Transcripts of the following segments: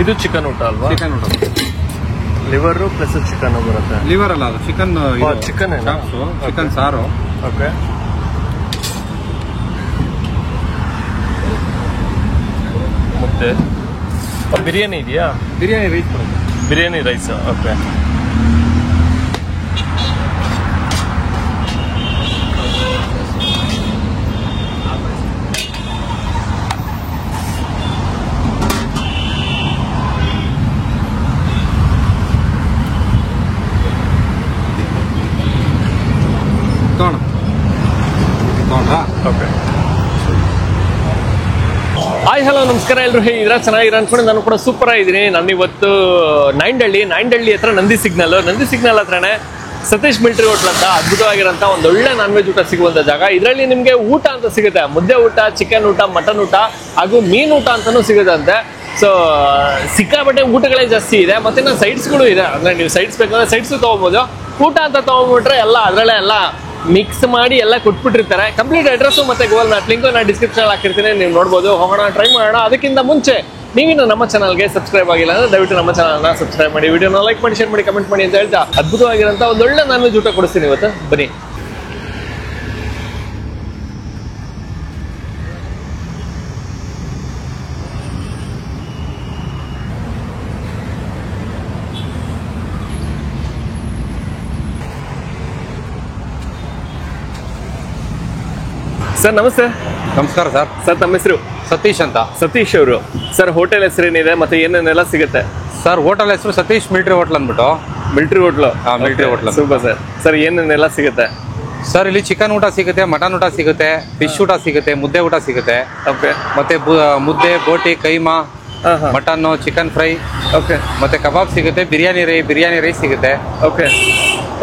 ಇದು ಚಿಕನ್ ಊಟ ಅಲ್ವಾ? ಚಿಕನ್ ಊಟ. ಲಿವರ್ ಪ್ಲಸ್ ಚಿಕನ್ ಬರುತ್ತೆ. ಲಿವರ್ ಅಲ್ಲ, ಅದು ಚಿಕನ್. ಚಿಕನ್ ಚಿಕನ್ ಸಾರು. ಓಕೆ. ಮುದ್ದೆ. ಬಿರಿಯಾನಿ ಇದೆಯಾ? ಬಿರಿಯಾನಿ ರೈಸ್ ಬರುತ್ತೆ. Biryani rice. Okay. Okay. Hi hello ನಮಸ್ಕಾರ ಎಲ್ರು. ಹೇಗಿದ್ದೀರಾ? ಚೆನ್ನಾಗಿರ ಅನ್ಕೊಂಡು ನಾನು ಕೂಡ ಸೂಪರ್ ಆಗಿದ್ದೀನಿ. ನಾನು ಇವತ್ತು ನಾಯಿಂಡಳ್ಳಿ ಹತ್ರ ನಂದಿ ಸಿಗ್ನಲ್ ಹತ್ರನೇ ಸತೀಶ್ ಮಿಲಿಟರಿ ಹೋಟ್ಲ್ ಅಂತ ಅದ್ಭುತವಾಗಿರೋಂಥ ಒಂದು ಒಳ್ಳೆ ನಾನ್ ವೆಜ್ ಊಟ ಸಿಗುವಂಥ ಜಾಗ. ಇದರಲ್ಲಿ ನಿಮಗೆ ಊಟ ಅಂತ ಸಿಗುತ್ತೆ. ಮುದ್ದೆ ಊಟ, ಚಿಕನ್ ಊಟ, ಮಟನ್ ಊಟ ಹಾಗೂ ಮೀನು ಊಟ ಅಂತಲೂ ಸಿಗುತ್ತಂತೆ. ಸೊ ಸಿಕ್ಕಾಪಟ್ಟೆ ಊಟಗಳೇ ಜಾಸ್ತಿ ಇದೆ. ಮತ್ತೆ ನಾನು ಸೈಡ್ಸ್ಗಳು ಇದೆ. ಅಂದರೆ ನೀವು ಸೈಡ್ಸ್ ಬೇಕಂದ್ರೆ ಸೈಡ್ಸು ತೊಗೊಬೋದು. ಊಟ ಅಂತ ತೊಗೊಂಡ್ಬಿಟ್ರೆ ಎಲ್ಲ ಅದರಲ್ಲೇ ಎಲ್ಲ ಮಿಕ್ಸ್ ಮಾಡಿ ಎಲ್ಲ ಕೊಟ್ಬಿಟ್ಟಿರ್ತಾರೆ. ಕಂಪ್ಲೀಟ್ ಅಡ್ರೆಸ್ಸು ಮತ್ತು ಗೂಗಲ್ ಮ್ಯಾಪ್ ಲಿಂಕು ನಾನು ಡಿಸ್ಕ್ರಿಪ್ಷನ್ ಹಾಕಿರ್ತೀನಿ, ನೀವು ನೋಡ್ಬೋದು. ಹೋಗೋಣ, ಟ್ರೈ ಮಾಡೋಣ. ಅದಕ್ಕಿಂತ ಮುಂಚೆ ನೀವಿನ್ನು ನಮ್ಮ ಚಾನಲ್ಗೆ ಸಬ್ಸ್ಕ್ರೈಬ್ ಆಗಿಲ್ಲ ಅಂದರೆ ದಯವಿಟ್ಟು ನಮ್ಮ ಚಾನಲ್ನ ಸಬ್ಸ್ಕ್ರೈಬ್ ಮಾಡಿ, ವಿಡಿಯೋನ ಲೈಕ್ ಮಾಡಿ, ಶೇರ್ ಮಾಡಿ, ಕಮೆಂಟ್ ಮಾಡಿ ಅಂತ ಹೇಳ್ತಾ ಅದ್ಭುತವಾಗಿರೋಂಥ ಒಂದೊಳ್ಳೆ ನಾನ್ ವೆಜ್ ಊಟ ಕೊಡಿಸ್ತೀನಿ ಇವತ್ತು. ಬನ್ನಿ. ಸರ್ ನಮಸ್ತೆ. ನಮಸ್ಕಾರ ಸರ್. ಸರ್ ತಮ್ಮ ಹೆಸರು? ಸತೀಶ್ ಅಂತ. ಸತೀಶ್ ಅವರು. ಸರ್ ಹೋಟೆಲ್ ಹೆಸರೇನಿದೆ ಮತ್ತೆ ಏನೇನೆಲ್ಲ ಸಿಗುತ್ತೆ? ಸರ್ ಹೋಟೆಲ್ ಹೆಸರು ಸತೀಶ್ ಮಿಲಿಟರಿ ಹೋಟ್ಲ್ ಅಂದ್ಬಿಟ್ಟು. Military hotel? Military hotel. Super sir. Sir ಏನೇನೆಲ್ಲ ಸಿಗುತ್ತೆ? ಸರ್ ಇಲ್ಲಿ ಚಿಕನ್ ಊಟ ಸಿಗುತ್ತೆ, ಮಟನ್ ಊಟ ಸಿಗುತ್ತೆ, ಫಿಶ್ ಊಟ ಸಿಗುತ್ತೆ, ಮುದ್ದೆ ಊಟ ಸಿಗುತ್ತೆ. ಓಕೆ. ಮತ್ತೆ ಮುದ್ದೆ, ಬೋಟಿ, ಕೈಮಾ, ಮಟನ್ನು, ಚಿಕನ್ ಫ್ರೈ. ಓಕೆ. ಮತ್ತೆ ಕಬಾಬ್ ಸಿಗುತ್ತೆ, ಬಿರಿಯಾನಿ ರೈಸ್ ಸಿಗುತ್ತೆ. ಓಕೆ.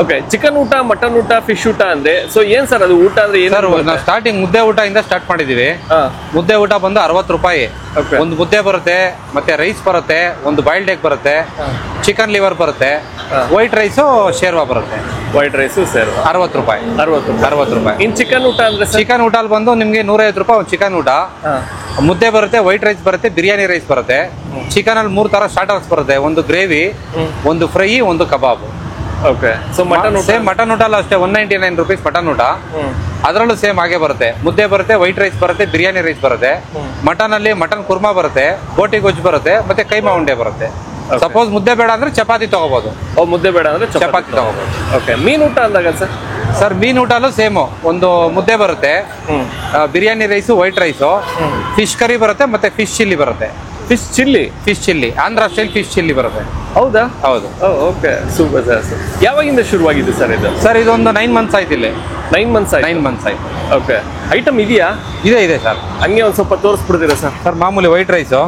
ಓಕೆ. ಚಿಕನ್ ಊಟ, ಮಟನ್ ಊಟ, ಫಿಶ್ ಊಟ ಅಂದ್ರೆ ಸೊ ಏನ್ ಸರ್ ಅದು ಊಟ ಅಂದ್ರೆ ಏನು? ನಾವು ಸ್ಟಾರ್ಟಿಂಗ್ ಮುದ್ದೆ ಊಟ ಇಂದ ಸ್ಟಾರ್ಟ್ ಮಾಡಿದೀವಿ. ಮುದ್ದೆ ಊಟ ಬಂದು 60 ರೂಪಾಯಿ. ಒಂದು ಮುದ್ದೆ ಬರುತ್ತೆ, ಮತ್ತೆ ರೈಸ್ ಬರುತ್ತೆ, ಒಂದು ಬಾಯ್ಲ್ಡ್ ಎಗ್ ಬರುತ್ತೆ, ಚಿಕನ್ ಲಿವರ್ ಬರುತ್ತೆ, ವೈಟ್ ರೈಸು ಶೇರ್ವಾ ಬರುತ್ತೆ. ವೈಟ್ ರೈಸು ಶೇರ್ವಾ 60 ರೂಪಾಯಿ. 60 ರೂಪಾಯಿ. ಇನ್ ಚಿಕನ್ ಊಟ ಅಂದ್ರೆ? ಚಿಕನ್ ಊಟ ಬಂದು ನಿಮ್ಗೆ 150 ರೂಪಾಯಿ ಒಂದು ಚಿಕನ್ ಊಟ. ಮುದ್ದೆ ಬರುತ್ತೆ, ವೈಟ್ ರೈಸ್ ಬರುತ್ತೆ, ಬಿರಿಯಾನಿ ರೈಸ್ ಬರುತ್ತೆ. ಚಿಕನ್ ಅಲ್ಲಿ 3 ತರ ಸ್ಟಾರ್ಟರ್ಸ್ ಬರುತ್ತೆ, ಒಂದು ಗ್ರೇವಿ, ಒಂದು ಫ್ರೈ, ಒಂದು ಕಬಾಬ್. Okay. So mutton same mutton ಊಟ ಅಲ್ಲ ಅಷ್ಟೇ, 199 ರುಪೀಸ್ ಮಟನ್ ಊಟ. ಅದರಲ್ಲೂ ಸೇಮ್ ಹಾಗೆ ಬರುತ್ತೆ. ಮುದ್ದೆ ಬರುತ್ತೆ, ವೈಟ್ ರೈಸ್ ಬರುತ್ತೆ, ಬಿರಿಯಾನಿ ರೈಸ್ ಬರುತ್ತೆ. ಮಟನ್ ಅಲ್ಲಿ ಮಟನ್ ಕುರ್ಮಾ ಬರುತ್ತೆ, ಬೋಟಿ ಗೊಜ್ಜು ಬರುತ್ತೆ, ಮತ್ತೆ ಕೈಮಾ ಉಂಡೆ ಬರುತ್ತೆ. ಸಪೋಸ್ ಮುದ್ದೆ ಬೇಡ ಅಂದ್ರೆ ಚಪಾತಿ ತಗೋಬಹುದು. ಮುದ್ದೆ ಬೇಡ ಅಂದ್ರೆ ಚಪಾತಿ ತಗೋಬಹುದು. ಓಕೆ. ಮೀನ್ ಊಟ ಅಂದಾಗ ಸರ್? ಸರ್ ಮೀನ್ ಊಟಲ್ಲೂ ಸೇಮು, ಒಂದು ಮುದ್ದೆ ಬರುತ್ತೆ, biryani rice, white rice, fish curry ಬರುತ್ತೆ, ಮತ್ತೆ ಫಿಶ್ ಚಿಲ್ಲಿ ಬರುತ್ತೆ. Fish chilli Andhra style fish chilli ಬರುತ್ತೆ. ಹೌದಾ? ಹೌದು. ಓಕೆ. Super sir. ಯಾವಾಗಿಂದ ಶುರುವಾಗಿದೆ ಸರ್ ಇದು? ಸರ್ ಇದೊಂದು 9 ಮಂತ್ಸ್ ಆಯ್ತು. ಇಲ್ಲಿ 9 ಮಂತ್ಸ್ ಆಯ್ತು. ಓಕೆ. ಐಟಮ್ ಇದೆಯಾ? ಇದೆ ಸರ್. ಹಂಗೆ ಒಂದು ಸ್ವಲ್ಪ ತೋರಿಸ್ಬಿಡ್ತೀರಾ ಸರ್? ಸರ್ ಮಾಮೂಲಿ ವೈಟ್ ರೈಸು,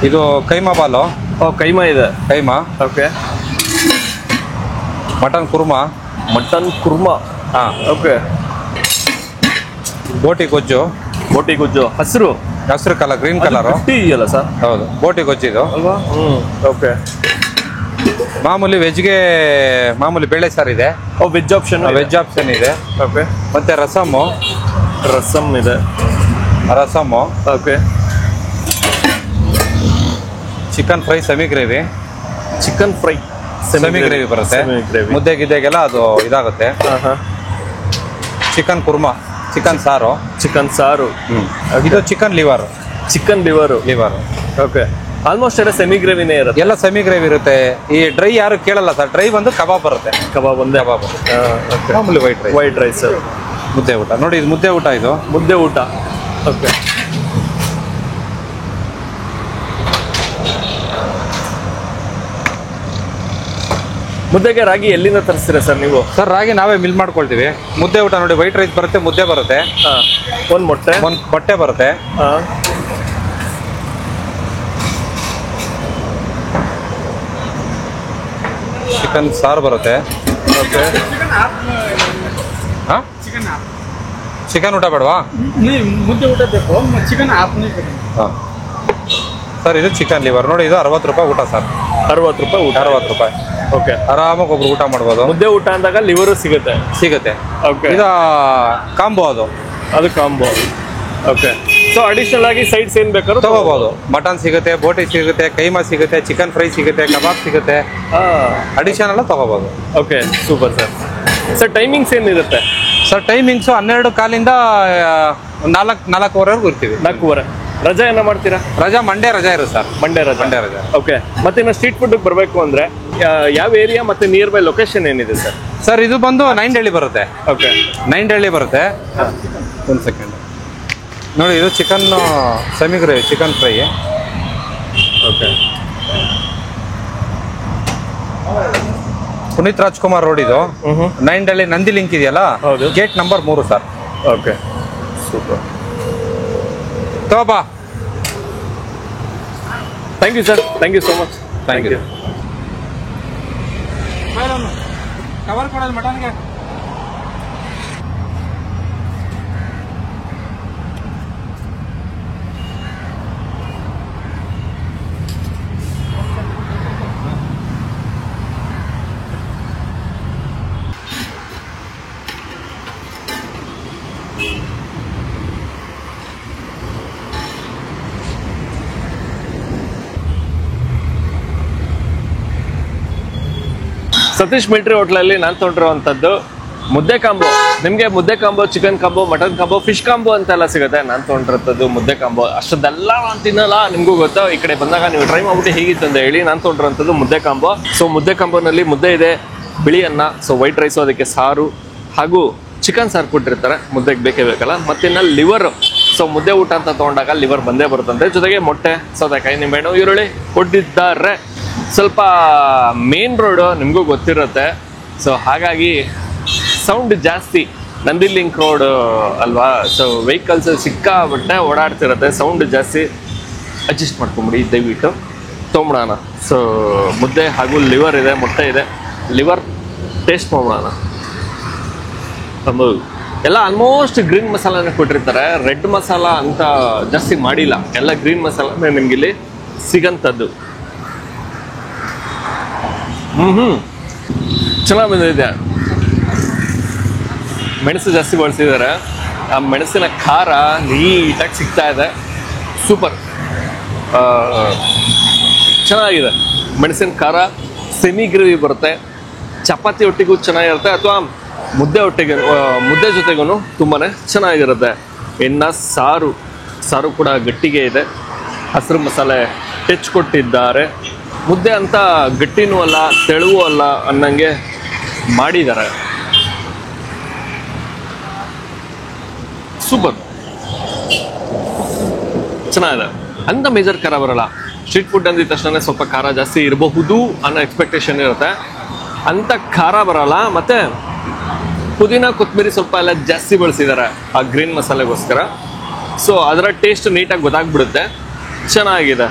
ಇದು ಕೈಮಾ ಬಾಲು. ಕೈಮಾ ಇದೆ. ಕೈಮಾ. ಓಕೆ. ಮಟನ್ ಕುರ್ಮಾ. ಹಾ. ಓಕೆ. ಬೋಟಿ ಗೊಜ್ಜು. ಹಸಿರು ಕಲರ್, ಗ್ರೀನ್ ಕಲರ್ ಇದೆಯಲ್ಲ ಸರ್? ಹೌದು, ಬೋಟಿ ಗೊಜ್ಜು ಇದು ಅಲ್ವಾ? ಓಕೆ. ಮಾಮೂಲಿ ವೆಜ್ಗೆ ಮಾಮೂಲಿ ಬೇಳೆ ಸಾರು ಇದೆ. ವೆಜ್ ಆಪ್ಷನ್ ಇದೆ. ಓಕೆ. ಮತ್ತೆ ರಸಮ್ ಇದೆ. Okay. Chicken fry semi gravy ಬರುತ್ತೆ. ಮುದ್ದೆ ಗಿದ್ದೆಗೆಲ್ಲ ಅದು ಇದಾಗುತ್ತೆ. ಚಿಕನ್ ಕುರ್ಮಾ, ಚಿಕನ್ ಸಾರು. ಇದು ಚಿಕನ್ ಲಿವರ್. ಓಕೆ. ಆಲ್ಮೋಸ್ಟ್ ಎಲ್ಲ ಸೆಮಿ ಗ್ರೇವಿನೇ ಇರುತ್ತೆ. ಎಲ್ಲ ಸೆಮಿ ಗ್ರೇವಿ ಇರುತ್ತೆ. ಈ ಡ್ರೈ ಯಾರು ಕೇಳಲ್ಲ ಸರ್. ಡ್ರೈ ಬಂದು ಕಬಾಬ್ ಬರುತ್ತೆ. ಕಬಾಬ್. ಮಾಮೂಲಿ ವೈಟ್ ರೈಸ್. ಮುದ್ದೆ ಊಟ ನೋಡಿ, ಇದು ಮುದ್ದೆ ಊಟ. ಓಕೆ. ಮುದ್ದೆಗೆ ರಾಗಿ ಎಲ್ಲಿಂದ ತರಿಸ್ತೀರಾ ಸರ್ ನೀವು? ಸರ್ ರಾಗಿ ನಾವೇ ಮಿಲ್ ಮಾಡ್ಕೊಳ್ತೀವಿ. ಮುದ್ದೆ ಊಟ ನೋಡಿ, ವೈಟ್ ರೈಸ್ ಬರುತ್ತೆ, ಮುದ್ದೆ ಬರುತ್ತೆ, ಒಂದು ಮೊಟ್ಟೆ ಬರುತ್ತೆ, ಚಿಕನ್ ಸಾರು ಬರುತ್ತೆ. ಓಕೆ. ಚಿಕನ್ ಊಟ ಬೇಡವಾ? ಮುದ್ದೆ ಊಟ ಬೇಕು, ಚಿಕನ್ ಹಾಂ ಸರ್. ಇದು ಚಿಕನ್ ಲಿವರ್ ನೋಡಿ, ಇದು 60 ರೂಪಾಯಿ ಊಟ ಸರ್. 60 ರೂಪಾಯಿ. ಓಕೆ. ಆರಾಮಾಗಿ ಒಬ್ರು ಊಟ ಮಾಡ್ಬೋದು. ಮುದ್ದೆ ಊಟ ಅಂದಾಗ ಲಿವರು ಸಿಗುತ್ತೆ. ಓಕೆ. ಇದು ಕಾಂಬೋ. ಅದು ಕಾಂಬೋ. ಓಕೆ. ಸೊ ಅಡಿಷನಲ್ ಆಗಿ ಸೈಡ್ಸ್ ಏನ್ ಬೇಕಾದ್ರೂ ತಗೋಬಹುದು. ಮಟನ್ ಸಿಗುತ್ತೆ, ಬೋಟಿ ಸಿಗುತ್ತೆ, ಕೈಮಾ ಸಿಗುತ್ತೆ, ಚಿಕನ್ ಫ್ರೈ ಸಿಗುತ್ತೆ, ಕಬಾಬ್ ಸಿಗುತ್ತೆ. ಅಡಿಷನಲ್ ತಗೋಬಹುದು. Okay, super sir. Sir timings ಏನಿರುತ್ತೆ? ಸರ್ ಟೈಮಿಂಗ್ಸ್ 12 ಕಾಲಿಂದ 4:30ವರೆಗೂ ಇರ್ತೀವಿ. 4:15. ರಜಾ ಏನ ಮಾಡ್ತೀರಾ? ರಜಾ ಮಂಡೇ ರಜಾ ಇರುತ್ತೆ ಸರ್. ಮಂಡೇ ರಜಾ. ಓಕೆ. ಮತ್ತೆ ಇನ್ನು ಸ್ಟ್ರೀಟ್ ಫುಡ್ ಬರಬೇಕು ಅಂದ್ರೆ ಯಾವ ಏರಿಯಾ ಮತ್ತೆ ನಿಯರ್ ಬೈ ಲೊಕೇಶನ್ ಏನಿದೆ ಸರ್? ಸರ್ ಇದು ಬಂದು ನೈಂಡಳ್ಳಿ ಬರುತ್ತೆ. ಓಕೆ, ನೈಂಡಳ್ಳಿ ಬರುತ್ತೆ. ಒಂದು ಸೆಕೆಂಡ್ ನೋಡಿ, ಇದು chicken semi gravy, chicken fry. Okay. Puneeth Rajkumar road ಇದು. ನೈಂಡಳ್ಳಿ ನಂದಿ ಲಿಂಕ್ ಇದೆಯಲ್ಲ, gate number 3 sir. Okay, super. ತಗೋಬಾ. Thank you sir, thank you so much. Thank you. Cover ಕೊಡೋದು ಮಟನ್ಗೆ. ಸತೀಶ್ ಮಿಲಿಟರಿ ಹೋಟ್ಲಲ್ಲಿ ನಾನು ತೊಗೊಂಡಿರುವಂಥದ್ದು ಮುದ್ದೆ ಕಾಂಬೋ. ನಿಮಗೆ ಮುದ್ದೆ combo, chicken combo, mutton combo, fish combo ಅಂತೆಲ್ಲ ಸಿಗುತ್ತೆ. ನಾನು ತೊಗೊಂಡಿರೋಂಥದ್ದು ಮುದ್ದೆ ಕಾಂಬೋ. ಅಷ್ಟೊಂದೆಲ್ಲ ನಾನು ತಿನ್ನಲ್ಲ, ನಿಮಗೂ ಗೊತ್ತಾ. ಈ ಕಡೆ ಬಂದಾಗ ನೀವು ಟ್ರೈ ಮಾಡ್ಬಿಟ್ಟು ಹೇಗಿತ್ತು ಅಂತ ಹೇಳಿ. ನಾನು ತೊಗೊಂಡಿರೋಂಥದ್ದು ಮುದ್ದೆ ಕಾಂಬೋ. ಸೊ ಮುದ್ದೆ ಕಾಂಬೋನಲ್ಲಿ ಮುದ್ದೆ ಇದೆ, ಬಿಳಿ ಅನ್ನ, ಸೊ ವೈಟ್ ರೈಸು, ಅದಕ್ಕೆ ಸಾರು ಹಾಗೂ ಚಿಕನ್ ಸಾರು ಕೊಟ್ಟಿರ್ತಾರೆ. ಮುದ್ದೆಗೆ ಬೇಕೇ ಬೇಕಲ್ಲ. ಮತ್ತಿನ್ನ ಲಿವರು. ಸೊ ಮುದ್ದೆ ಊಟ ಅಂತ ತೊಗೊಂಡಾಗ ಲಿವರ್ ಬಂದೇ ಬರುತ್ತಂತೆ. ಜೊತೆಗೆ ಮೊಟ್ಟೆ, ಸೌತೆಕಾಯಿ, ನಿಂಬೆಹಣ್ಣು, ಈರುಳ್ಳಿ ಕೊಟ್ಟಿದ್ದಾರೆ. ಸ್ವಲ್ಪ ಮೇನ್ ರೋಡು ನಿಮಗೂ ಗೊತ್ತಿರುತ್ತೆ. ಸೊ ಹಾಗಾಗಿ ಸೌಂಡ್ ಜಾಸ್ತಿ. ನಂದಿ ಲಿಂಕ್ ರೋಡ್ ಅಲ್ವಾ, ಸೊ ವೆಹಿಕಲ್ಸ್ ಸಿಕ್ಕಾಬಿಟ್ಟೆ ಓಡಾಡ್ತಿರುತ್ತೆ, ಸೌಂಡ್ ಜಾಸ್ತಿ. ಅಡ್ಜಸ್ಟ್ ಮಾಡ್ಕೊಂಬಿಡಿ ದಯವಿಟ್ಟು. ತೊಗೊಂಬಿಡೋಣ. ಸೊ ಮುದ್ದೆ ಹಾಗೂ ಲಿವರ್ ಇದೆ, ಮೊಟ್ಟೆ ಇದೆ. ಲಿವರ್ ಟೇಸ್ಟ್ ಮಾಡ್ಬಿಡೋಣ. ಎಲ್ಲ ಆಲ್ಮೋಸ್ಟ್ ಗ್ರೀನ್ ಮಸಾಲಾನೇ ಕೊಟ್ಟಿರ್ತಾರೆ. ರೆಡ್ ಮಸಾಲ ಅಂತ ಜಾಸ್ತಿ ಮಾಡಿಲ್ಲ. ಎಲ್ಲ ಗ್ರೀನ್ ಮಸಾಲಾನೇ ನಿಮ್ಗಿಲ್ಲಿ ಸಿಗಂಥದ್ದು. ಚೆನ್ನಾಗಿ ಬಂದಿದೆ. ಮೆಣಸು ಜಾಸ್ತಿ ಬಳಸಿದ್ದಾರೆ. ಆ ಮೆಣಸಿನ ಖಾರ ನೀಟಾಗಿ ಸಿಗ್ತಾ ಇದೆ. ಸೂಪರ್, ಚೆನ್ನಾಗಿದೆ. ಮೆಣಸಿನ ಖಾರ, ಸೆಮಿ ಗ್ರೇವಿ ಬರುತ್ತೆ. ಚಪಾತಿ ಒಟ್ಟಿಗೂ ಚೆನ್ನಾಗಿರುತ್ತೆ, ಅಥವಾ ಮುದ್ದೆ ಜೊತೆಗೂ ತುಂಬಾ ಚೆನ್ನಾಗಿರುತ್ತೆ. ಇನ್ನು ಸಾರು ಕೂಡ ಗಟ್ಟಿಗೆ ಇದೆ. ಹಸಿರು ಮಸಾಲೆ ಕೊಟ್ಟಿದ್ದಾರೆ. ಮುದ್ದೆ ಅಂತ ಗಟ್ಟಿನೂ ಅಲ್ಲ, ತೆಳುವೂ ಅಲ್ಲ ಅನ್ನಂಗೆ ಮಾಡಿದ್ದಾರೆ. ಸೂಪರ್, ಚೆನ್ನಾಗಿದೆ. ಅಂತ ಮೇಜರ್ ಖಾರ ಬರಲ್ಲ. ಸ್ಟ್ರೀಟ್ ಫುಡ್ ಅಂದಿದ ತಕ್ಷಣ ಸ್ವಲ್ಪ ಖಾರ ಜಾಸ್ತಿ ಇರಬಹುದು ಅನ್ನೋ ಎಕ್ಸ್ಪೆಕ್ಟೇಷನ್ ಇರುತ್ತೆ. ಅಂತ ಖಾರ ಬರಲ್ಲ. ಮತ್ತೆ ಪುದೀನ, ಕೊತ್ತಂಬರಿ ಸ್ವಲ್ಪ ಎಲ್ಲ ಜಾಸ್ತಿ ಬಳಸಿದ್ದಾರೆ ಆ ಗ್ರೀನ್ ಮಸಾಲೆಗೋಸ್ಕರ. ಸೊ ಅದರ ಟೇಸ್ಟ್ ನೀಟಾಗಿ ಗೊತ್ತಾಗ್ಬಿಡುತ್ತೆ. ಚೆನ್ನಾಗಿದೆ,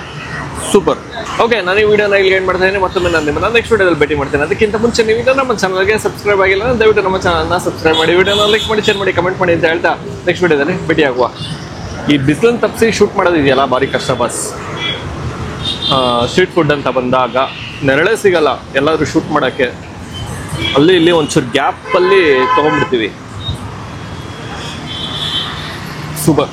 ಸೂಪರ್. ಓಕೆ, ನಾನು ಈ ವಿಡಿಯೋನ ಇಲ್ಲಿ ಏನು ಮಾಡ್ತೀನಿ, ಮತ್ತೊಮ್ಮೆ ನಾನು ನಿಮ್ಮನ್ನ ನೆಕ್ಸ್ಟ್ ವಿಡಿಯೋದಲ್ಲಿ ಭೇಟಿ ಮಾಡ್ತೀನಿ. ಅದಕ್ಕಿಂತ ಮುಂಚೆ ನೀವು ನಮ್ಮ ಚಾನಲ್ಗೆ ಸಬ್ಸ್ಕ್ರೈಬ್ ಆಗಿಲ್ಲ, ದಯವಿಟ್ಟು ನಮ್ಮ ಚಾನಲ್ನ ಸಬ್ಸ್ಕ್ರೈಬ್ ಮಾಡಿ, ವಿಡಿಯೋನ ಲೈಕ್ ಮಾಡಿ, ಶೇರ್ ಮಾಡಿ, ಕಮೆಂಟ್ ಮಾಡಿ ಅಂತ ಹೇಳ್ತಾ ನೆಕ್ಸ್ಟ್ ವಿಡಿಯೋದಲ್ಲಿ ಭೇಟಿ ಆಗುವ. ಈ ಬಿಸಿಲನ್ನು ತಪ್ಪಿಸಿ ಶೂಟ್ ಮಾಡೋದಿದೆಯಲ್ಲ, ಭಾರಿ ಕಷ್ಟ ಬಾಸ್. ಸ್ಟ್ರೀಟ್ ಫುಡ್ ಅಂತ ಬಂದಾಗ ನೆರಳೇ ಸಿಗಲ್ಲ ಎಲ್ಲಾದರೂ ಶೂಟ್ ಮಾಡೋಕ್ಕೆ. ಅಲ್ಲಿ ಇಲ್ಲಿ ಒಂಚೂರು ಗ್ಯಾಪಲ್ಲಿ ತೊಗೊಂಡ್ಬಿಡ್ತೀವಿ. ಸೂಪರ್.